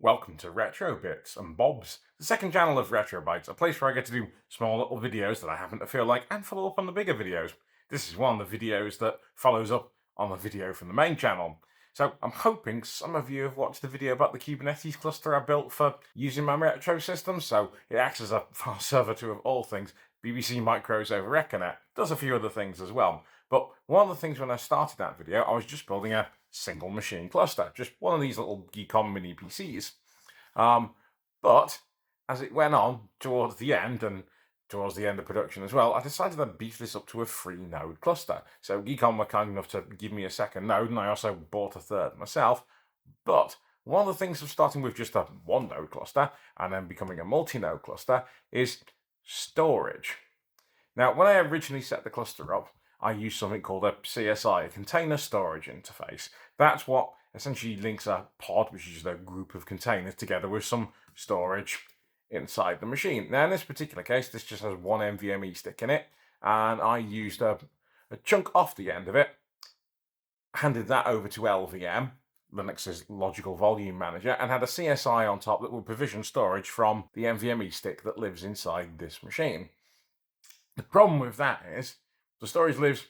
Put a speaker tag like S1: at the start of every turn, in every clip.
S1: Welcome to Retro Bits and Bobs, the second channel of Retro Bytes, a place where I get to do small little videos that I happen to feel like and follow up on the bigger videos. This is one of the videos that follows up on the video from the main channel. So I'm hoping some of you have watched the video about the Kubernetes cluster I built for using my Retro system, so it acts as a file server to, of all things, BBC Micros over Ethernet. Does a few other things as well. But one of the things when I started that video, I was just building a single machine cluster, just one of these little Geekon mini PCs. But as it went on towards the end, and towards the end of production as well, I decided to beef this up to a 3-node cluster. So Geekon were kind enough to give me a second node, and I also bought a third myself. But one of the things of starting with just a 1-node cluster and then becoming a multi-node cluster is storage. Now, when I originally set the cluster up, I used something called a CSI, a container storage interface. That's what essentially links a pod, which is just a group of containers, together with some storage inside the machine. Now, in this particular case, this just has one NVMe stick in it, and I used a chunk off the end of it, handed that over to LVM, Linux's logical volume manager, and had a CSI on top that would provision storage from the NVMe stick that lives inside this machine. The problem with that is the storage lives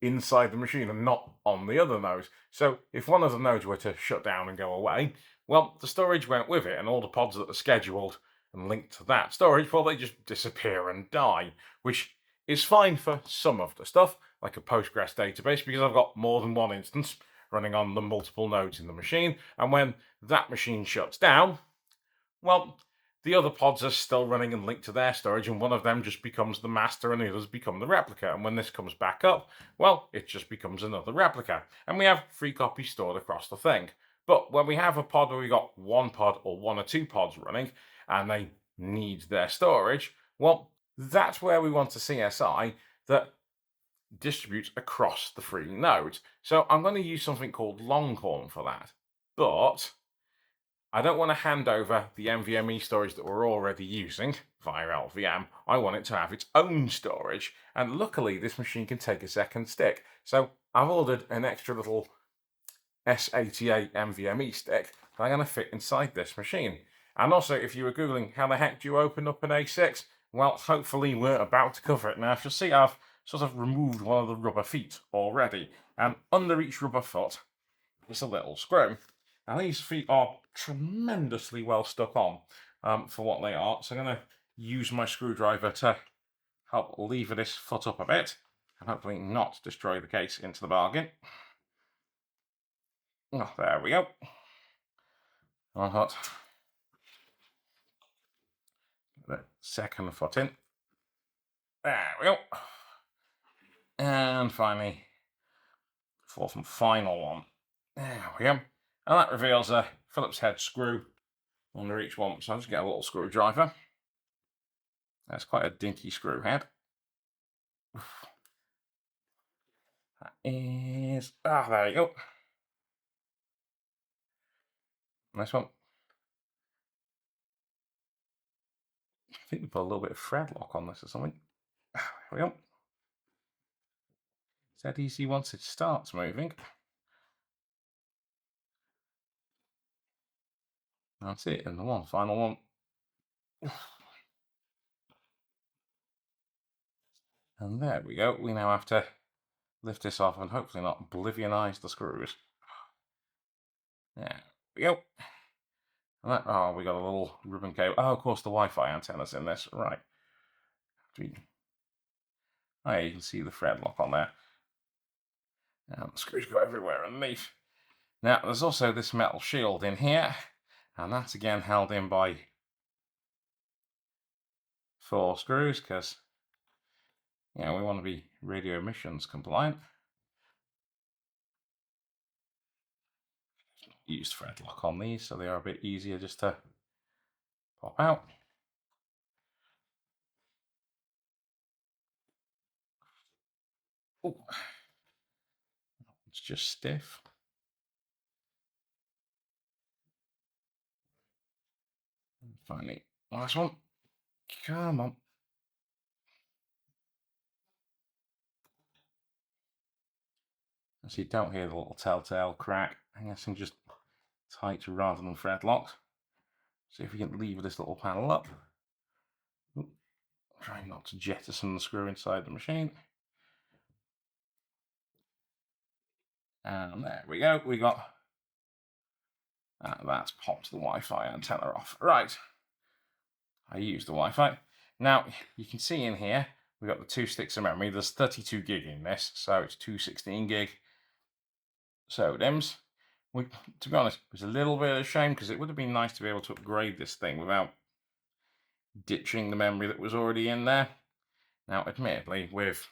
S1: inside the machine and not on the other nodes. So if one of the nodes were to shut down and go away, well, the storage went with it, and all the pods that are scheduled and linked to that storage, well, they just disappear and die, which is fine for some of the stuff, like a Postgres database, because I've got more than one instance running on the multiple nodes in the machine, and when that machine shuts down, well, the other pods are still running and linked to their storage, and one of them just becomes the master and the others become the replica. And when this comes back up, well, it just becomes another replica. And we have 3 copies stored across the thing. But when we have a pod where we got one pod or 1 or 2 pods running, and they need their storage, well, that's where we want a CSI that distributes across the 3 nodes. So I'm going to use something called Longhorn for that. But I don't want to hand over the NVMe storage that we're already using via LVM. I want it to have its own storage. And luckily, this machine can take a second stick. So I've ordered an extra little S88 NVMe stick that I'm going to fit inside this machine. And also, if you were Googling how the heck do you open up an A6, well, hopefully we're about to cover it. Now, if you'll see, I've sort of removed one of the rubber feet already. And under each rubber foot is a little screw. Now, these feet are tremendously well stuck on for what they are. So I'm going to use my screwdriver to help lever this foot up a bit and hopefully not destroy the case into the bargain. Oh, there we go. One foot. The second foot in. There we go. And finally, fourth and final one. There we go. And that reveals a Phillips head screw under each one. So I'll just get a little screwdriver. That's quite a dinky screw head. That is... there you go. Nice one. I think we put a little bit of thread lock on this or something. There we go. It's that easy once it starts moving. That's it, and the one final one. And there we go. We now have to lift this off and hopefully not oblivionize the screws. There we go. And that, oh, we got a little ribbon cable. Oh, of course, the Wi-Fi antenna's in this. Right. Oh, yeah, you can see the thread lock on there. And the screws go everywhere underneath. Now, there's also this metal shield in here, and that's again held in by 4 screws, because, you know, we want to be radio emissions compliant. Used thread lock on these, so they are a bit easier just to pop out. Oh, it's just stiff. Finally, last one. Come on. So you don't hear the little telltale crack. I'm guessing just tight rather than thread locked. See if we can lever this little panel up. Ooh, try not to jettison the screw inside the machine. And there we go. We got that's popped the Wi-Fi antenna off. Right. I use the Wi-Fi. Now you can see in here we've got the 2 sticks of memory. There's 32 gig in this, so it's 216 gig SODIMMs. To be honest, it was a little bit of a shame because it would have been nice to be able to upgrade this thing without ditching the memory that was already in there. Now, admittedly, with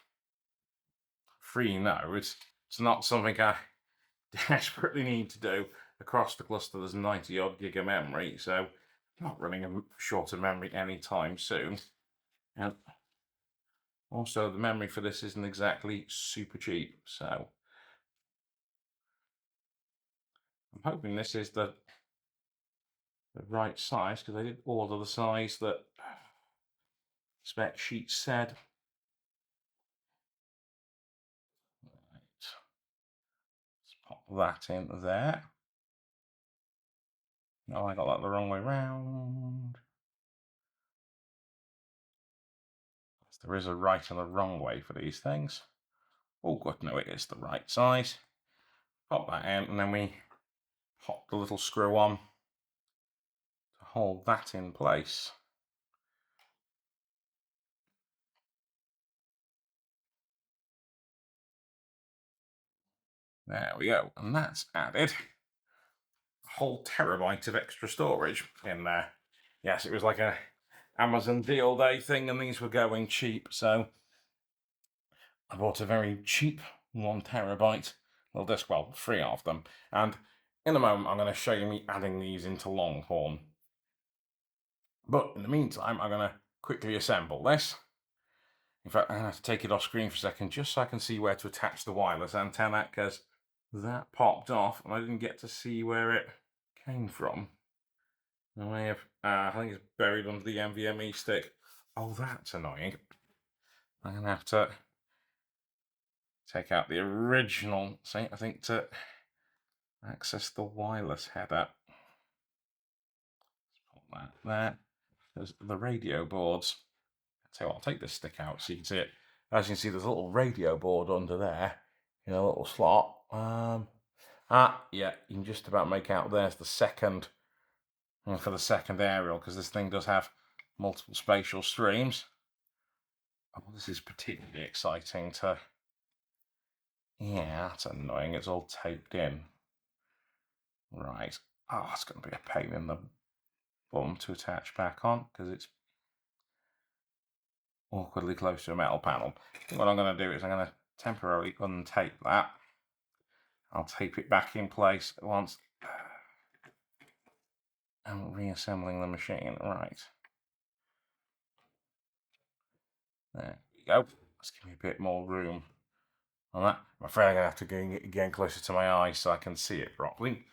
S1: 3 nodes, it's not something I desperately need to do. Across the cluster, there's 90 odd gig of memory, so I'm not running a short of memory anytime soon. And also, the memory for this isn't exactly super cheap, so I'm hoping this is the right size, because I did order the size that spec sheet said. Right. Let's pop that in there. No, I got that the wrong way round. There is a right and a wrong way for these things. Oh, good, no, it is the right size. Pop that in, and then we pop the little screw on to hold that in place. There we go, and that's added a whole terabyte of extra storage in there. Yes, it was like a Amazon deal day thing, and these were going cheap, so I bought a very cheap 1 terabyte little disk, well, 3 of them, and in a moment I'm going to show you me adding these into Longhorn. But in the meantime, I'm going to quickly assemble this. In fact, I'm going to have to take it off screen for a second just so I can see where to attach the wireless antenna, because that popped off and I didn't get to see where it came from. I may have, I think it's buried under the NVMe stick. Oh, that's annoying. I'm going to have to take out the original, see, I think to access the wireless header. Let's put that there. There's the radio boards. So I'll take this stick out so you can see it. As you can see, there's a little radio board under there in a little slot. Yeah, you can just about make out there's the second for the second aerial, because this thing does have multiple spatial streams. Oh, this is particularly exciting to. Yeah, that's annoying. It's all taped in. Right. Oh, it's going to be a pain in the bum to attach back on because it's awkwardly close to a metal panel. What I'm going to do is I'm going to temporarily untape that. I'll tape it back in place once I'm reassembling the machine. Right. There we go. Let's give me a bit more room on that. I'm afraid I'm going to have to get closer to my eye so I can see it properly.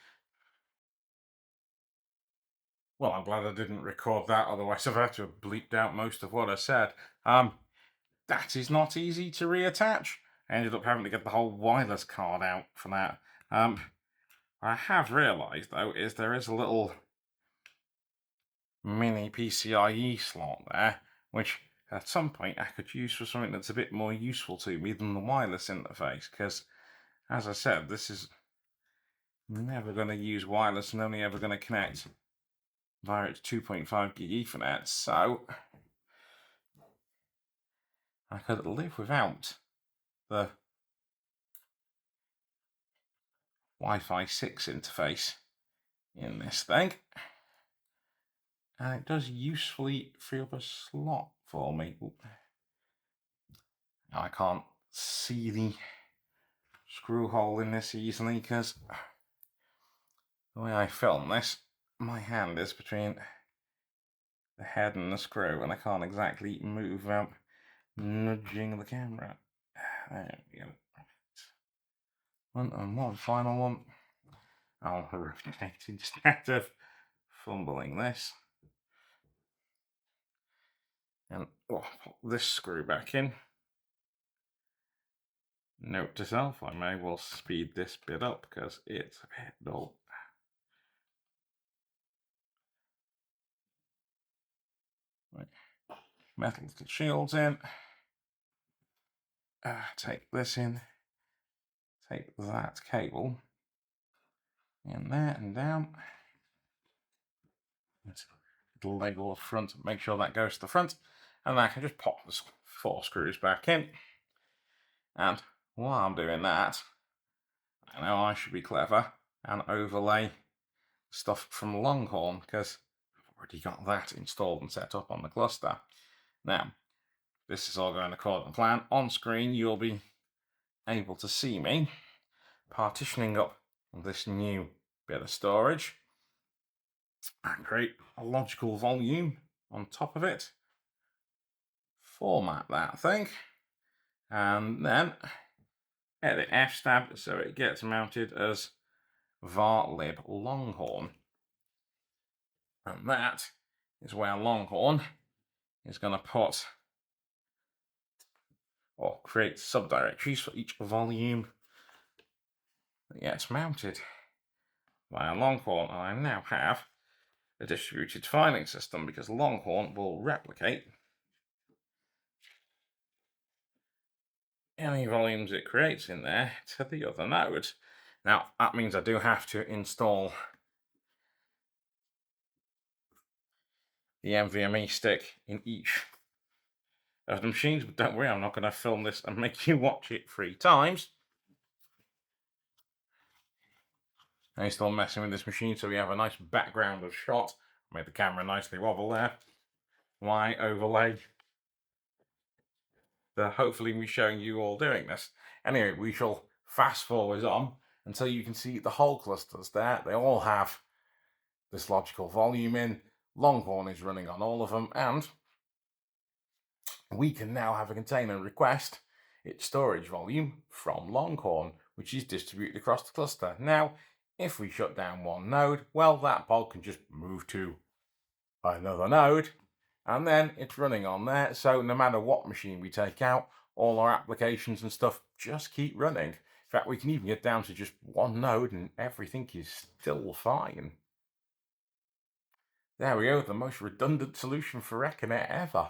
S1: Well, I'm glad I didn't record that, otherwise I've had to have bleeped out most of what I said. That is not easy to reattach. I ended up having to get the whole wireless card out for that. I have realised, though, is there is a little mini PCIe slot there, which at some point I could use for something that's a bit more useful to me than the wireless interface, because, as I said, this is never going to use wireless and only ever going to connect via its 2.5 gig Ethernet, so I could live without the Wi-Fi 6 interface in this thing. And it does usefully free up a slot for me. Now, I can't see the screw hole in this easily because the way I film this, my hand is between the head and the screw, and I can't exactly move without nudging the camera. There we go. And one final one. I'll rotate instead of fumbling this. And pop this screw back in. Note to self, I may well speed this bit up because it's a bit dull. Metal little shields in. Take this in. Take that cable in there and down. Little label up front, make sure that goes to the front, and then I can just pop the 4 screws back in. And while I'm doing that, I know I should be clever and overlay stuff from Longhorn, because I've already got that installed and set up on the cluster. Now, this is all going according to plan. On screen, you'll be able to see me partitioning up this new bit of storage and create a logical volume on top of it. Format that thing, and then edit F-stab so it gets mounted as var lib Longhorn. And that is where Longhorn is going to put or create subdirectories for each volume that gets mounted via Longhorn. And I now have a distributed filing system because Longhorn will replicate any volumes it creates in there to the other nodes. Now, that means I do have to install the NVMe stick in each of the machines, but don't worry, I'm not going to film this and make you watch it 3 times. I'm still messing with this machine so we have a nice background of shot. Made the camera nicely wobble there. Why overlay the hopefully me showing you all doing this. Anyway, we shall fast forward on until you can see the whole clusters there. They all have this logical volume in. Longhorn is running on all of them, and we can now have a container request its storage volume from Longhorn, which is distributed across the cluster. Now, if we shut down one node, well, that pod can just move to another node, and then it's running on there. So no matter what machine we take out, all our applications and stuff just keep running. In fact, we can even get down to just one node and everything is still fine. There we go, the most redundant solution for Reckonet ever.